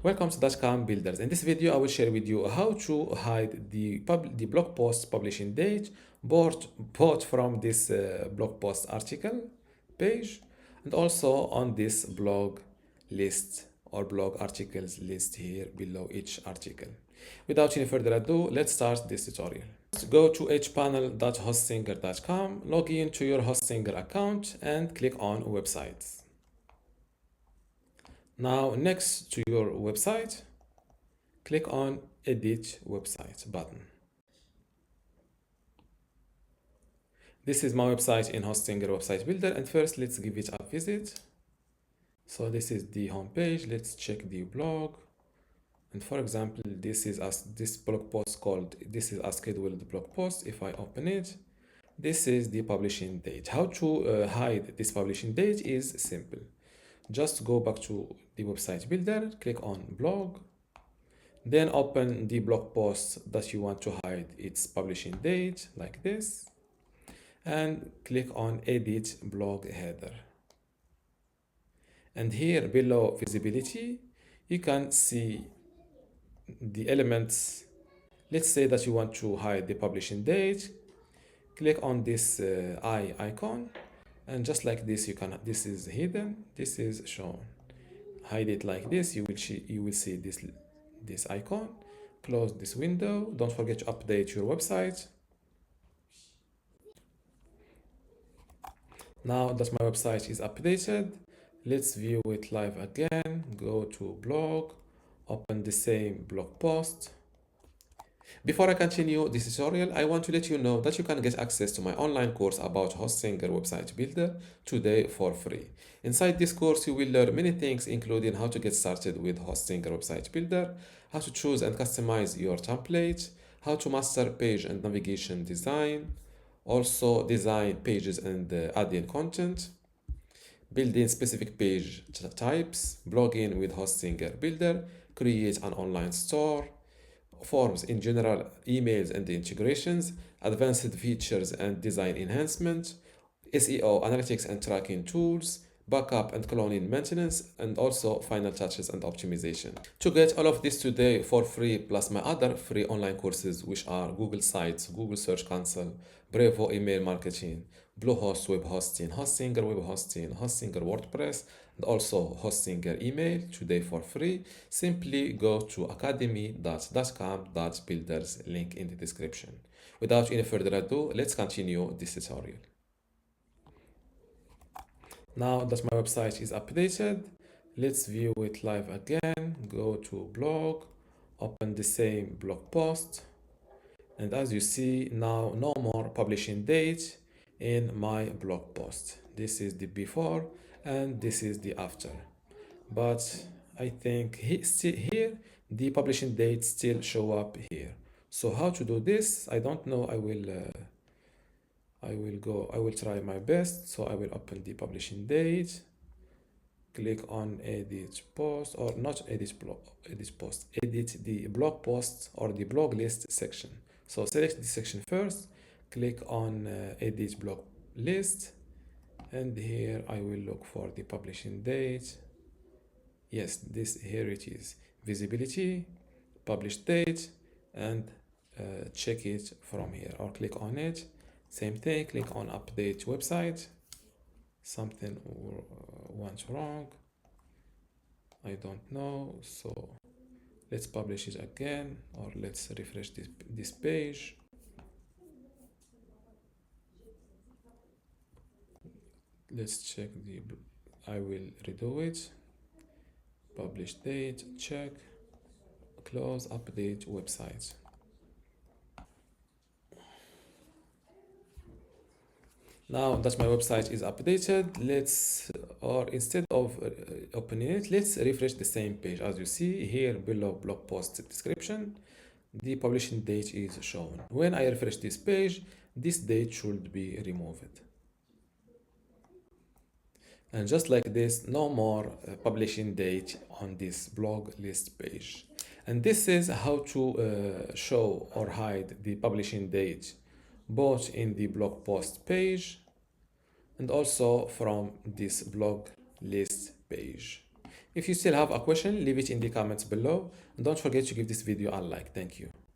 Welcome to dotcom builders. In this video, I will share with you how to hide the blog post publishing date both from this blog post article page and also on this blog list or blog articles list here below each article. Without any further ado, let's start this tutorial. Go to hpanel.hostinger.com, log in to your Hostinger account and click on websites. Now, next to your website, click on Edit Website button. This is my website in Hostinger Website Builder, and first let's give it a visit. So this is the home page. Let's check the blog. And for example, this blog post called "This is a scheduled blog post." If I open it, this is the publishing date. How to hide this publishing date is simple. Just go back to the website builder, click on blog, then open the blog post that you want to hide its publishing date like this, and click on edit blog header. And here below visibility, you can see the elements. Let's say that you want to hide the publishing date. Click on this eye icon, and just like this, this is hidden, this is shown. Hide it like this. You will see this icon. Close this window. Don't forget to update your website. Now that my website is updated, let's view it live again. Go to blog, open the same blog post. Before I continue this tutorial, I want to let you know that you can get access to my online course about Hostinger Website Builder today for free. Inside this course, you will learn many things, including how to get started with Hostinger Website Builder, how to choose and customize your template, how to master page and navigation design, also design pages and add in content, building specific page types, blogging with Hostinger Builder, create an online store, forms in general, emails and integrations, advanced features and design enhancement, SEO, analytics and tracking tools, backup and cloning maintenance, and also final touches and optimization. To get all of this today for free, plus my other free online courses, which are Google Sites, Google Search Console, Brevo email marketing, Bluehost web hosting, Hostinger web hosting, Hostinger WordPress, and also Hostinger email today for free, simply go to academy.dotcom.builders, link in the description. Without any further ado, let's continue this tutorial. Now that my website is updated, let's view it live again. Go to blog, open the same blog post, and as you see now, no more publishing date in my blog post. This is the before and this is the after, but I think here the publishing date still show up here. So how to do this, I don't know. I will try my best. So I will open the publishing date, click on edit post, or not edit post, edit the blog post or the blog list section. So select the section first, click on edit blog list, and here I will look for the publishing date. Yes, here it is, visibility, published date, and check it from here or click on it. Same thing, click on update website. Something went wrong, I don't know, so let's publish it again, or let's refresh this page. Let's check I will redo it. Publish date, check, close, update website. Now that my website is updated, instead of opening it, let's refresh the same page. As you see here below blog post description, the publishing date is shown. When I refresh this page, this date should be removed. And just like this, no more publishing date on this blog list page. And this is how to show or hide the publishing date both in the blog post page and also from this blog list page. If you still have a question, leave it in the comments below. And don't forget to give this video a like. Thank you.